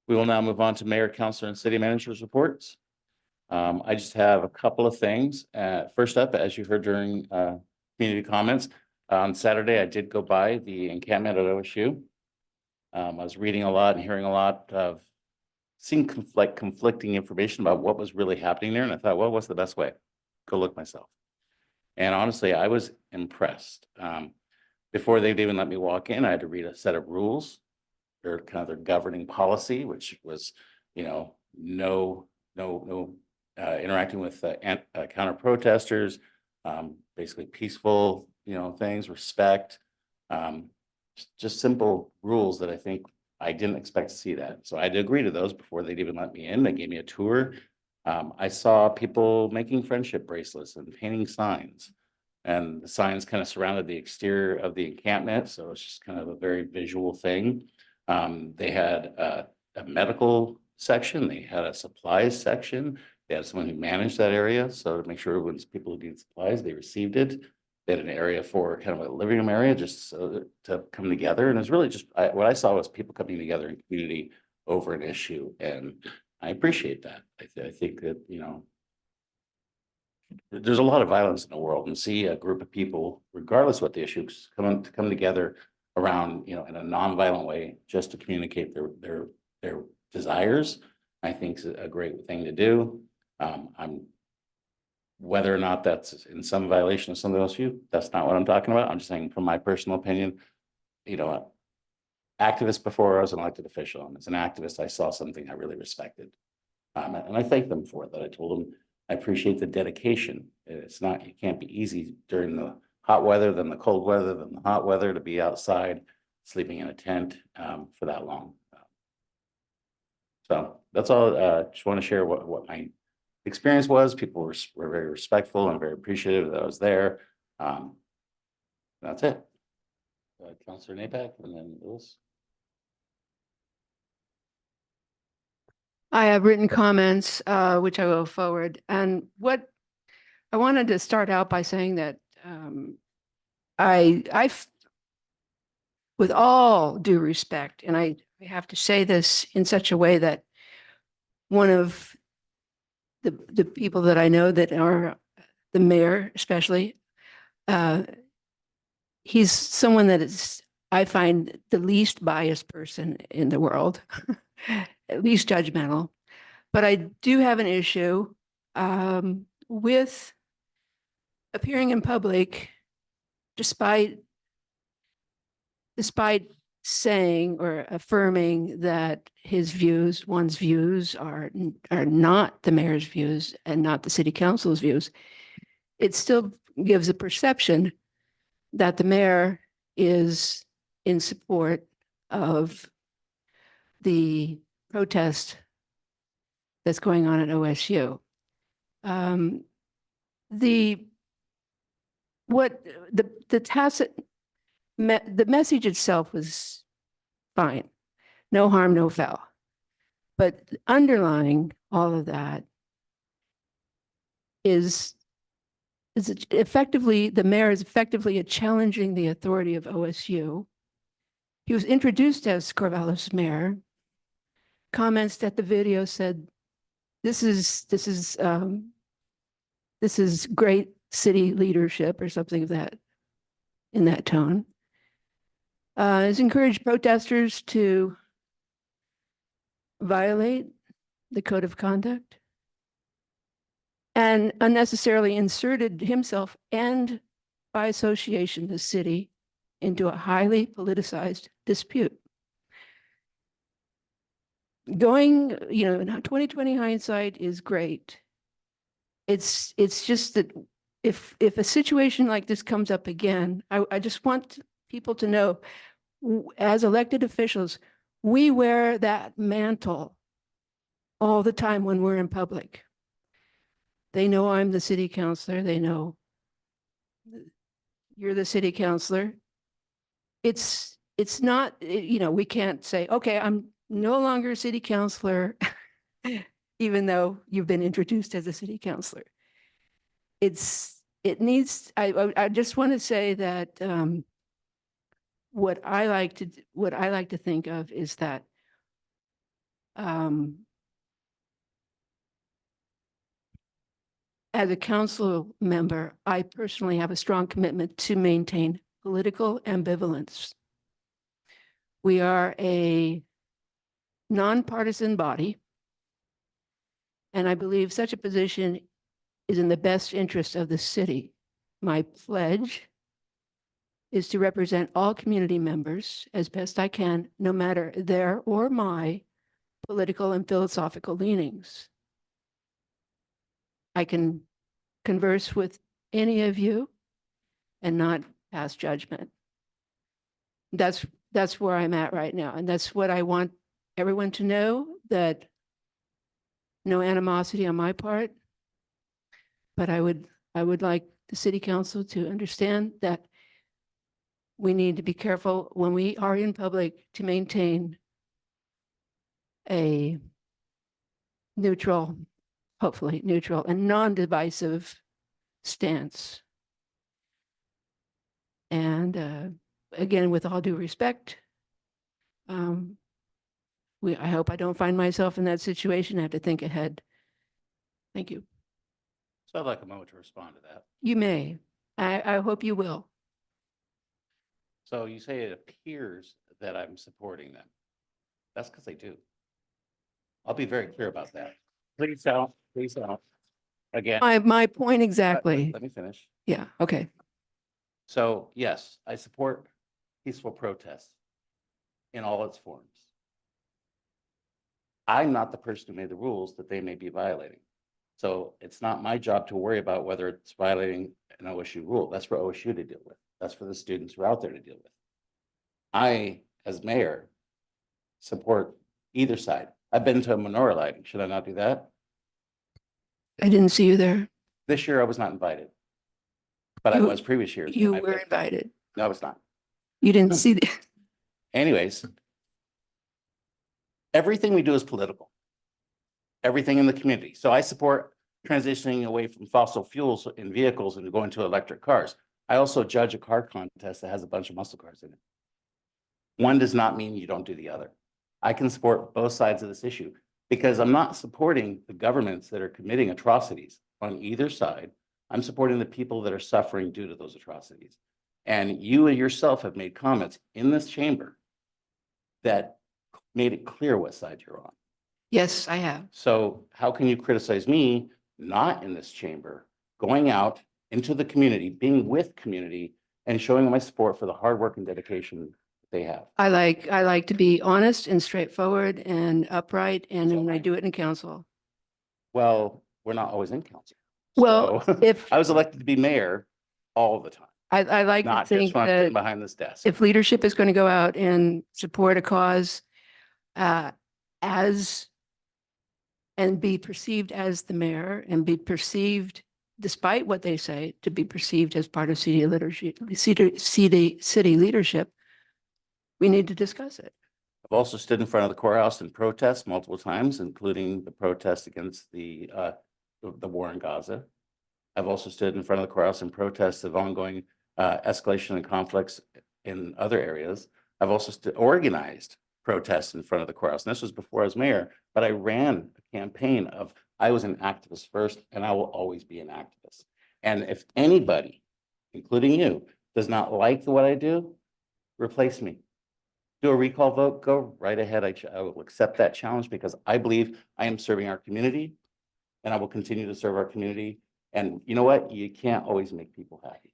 We will now move on to mayor, councilor, and city managers' reports. I just have a couple of things. First up, as you heard during community comments, on Saturday, I did go by the encampment at OSU. I was reading a lot and hearing a lot of seeing conflicting information about what was really happening there. And I thought, well, what's the best way? Go look myself. And honestly, I was impressed. Before they'd even let me walk in, I had to read a set of rules. Their kind of their governing policy, which was, no interacting with counter protesters, basically peaceful, things, respect, just simple rules that I think I didn't expect to see that. So I had to agree to those before they'd even let me in. They gave me a tour. I saw people making friendship bracelets and painting signs, and the signs kind of surrounded the exterior of the encampment. So it's just kind of a very visual thing. They had a medical section. They had a supplies section. They had someone who managed that area. So to make sure when people who need supplies, they received it. They had an area for kind of a living room area just so to come together. And it was really just, what I saw was people coming together in community over an issue. And I appreciate that. I think that, there's a lot of violence in the world, and see a group of people, regardless of what the issue is, come together around, in a nonviolent way, just to communicate their desires, I think is a great thing to do. Whether or not that's in some violation of some of those that's not what I'm talking about. I'm just saying, from my personal opinion, activist before I was an elected official, and as an activist, I saw something I really respected. And I thank them for that. I told them I appreciate the dedication. It can't be easy during the hot weather, then the cold weather, then the hot weather, to be outside sleeping in a tent for that long. So that's all. Just want to share what my experience was. People were very respectful and very appreciative that I was there. That's it. Councilor Napack, and then Lewis. I have written comments, which I will forward. And what I wanted to start out by saying that with all due respect, and I have to say this in such a way that one of the people that I know that are the mayor, especially, he's someone that is, I find, the least biased person in the world, at least judgmental. But I do have an issue with appearing in public, despite saying or affirming that one's views are not the mayor's views and not the city council's views. It still gives a perception that the mayor is in support of the protest that's going on at OSU. The message itself was fine, no harm, no foul. But underlying all of that is effectively, the mayor is effectively challenging the authority of OSU. He was introduced as Corvallis mayor. Comments at the video said, this is great city leadership, or something of that, in that tone. Has encouraged protesters to violate the code of conduct, and unnecessarily inserted himself and, by association, the city into a highly politicized dispute. Going, 2020 hindsight is great. It's just that if a situation like this comes up again, I just want people to know, as elected officials, we wear that mantle all the time when we're in public. They know I'm the city councilor. They know you're the city councilor. It's not, we can't say, okay, I'm no longer a city councilor, even though you've been introduced as a city councilor. I just want to say that what I like to think of is that As a council member, I personally have a strong commitment to maintain political ambivalence. We are a nonpartisan body, and I believe such a position is in the best interest of the city. My pledge is to represent all community members as best I can, no matter their or my political and philosophical leanings. I can converse with any of you and not pass judgment. That's where I'm at right now. And that's what I want everyone to know, that no animosity on my part, but I would like the city council to understand that we need to be careful when we are in public to maintain a neutral, hopefully neutral and non-divisive stance. And again, with all due respect, I hope I don't find myself in that situation. I have to think ahead. Thank you. So I'd like a moment to respond to that. You may. I hope you will. So you say it appears that I'm supporting them. That's because I do. I'll be very clear about that. Please don't, please don't. Again. My point exactly. Let me finish. Yeah, okay. So yes, I support peaceful protests in all its forms. I'm not the person who made the rules that they may be violating. So it's not my job to worry about whether it's violating an OSU rule. That's for OSU to deal with. That's for the students who are out there to deal with. I, as mayor, support either side. I've been to a menorah lighting. Should I not do that? I didn't see you there. This year I was not invited, but I was previous years. You and were invited. No, I was not. You didn't see the, Anyways, everything we do is political. Everything in the community. So I support transitioning away from fossil fuels in vehicles and going to electric cars. I also judge a car contest that has a bunch of muscle cars in it. One does not mean you don't do the other. I can support both sides of this issue because I'm not supporting the governments that are committing atrocities on either side. I'm supporting the people that are suffering due to those atrocities. And you yourself have made comments in this chamber that made it clear what side you're on. yes, I have. So how can you criticize me, not in this chamber, going out into the community, being with community, and showing my support for the hard work and dedication they have? I like to be honest and straightforward and upright, and when I do it in council. Well, we're not always in council. Well, So, if I was elected to be mayor all the time, I like to not just think when I'm sitting that behind this desk. if leadership is going to go out and support a cause and be perceived as the mayor and be perceived, despite what they say, to be perceived as part of city leadership, we need to discuss it. I've also stood in front of the courthouse and protest multiple times, including the protest against the war in Gaza. I've also stood in front of the courthouse and protests of ongoing escalation and conflicts in other areas. I've also organized protests in front of the courthouse. And this was before I was mayor, but I ran a campaign of, I was an activist first, and I will always be an activist. And if anybody, including you, does not like what I do, replace me. Do a recall vote, go right ahead. I will accept that challenge because I believe I am serving our community and I will continue to serve our community. And you know what? You can't always make people happy.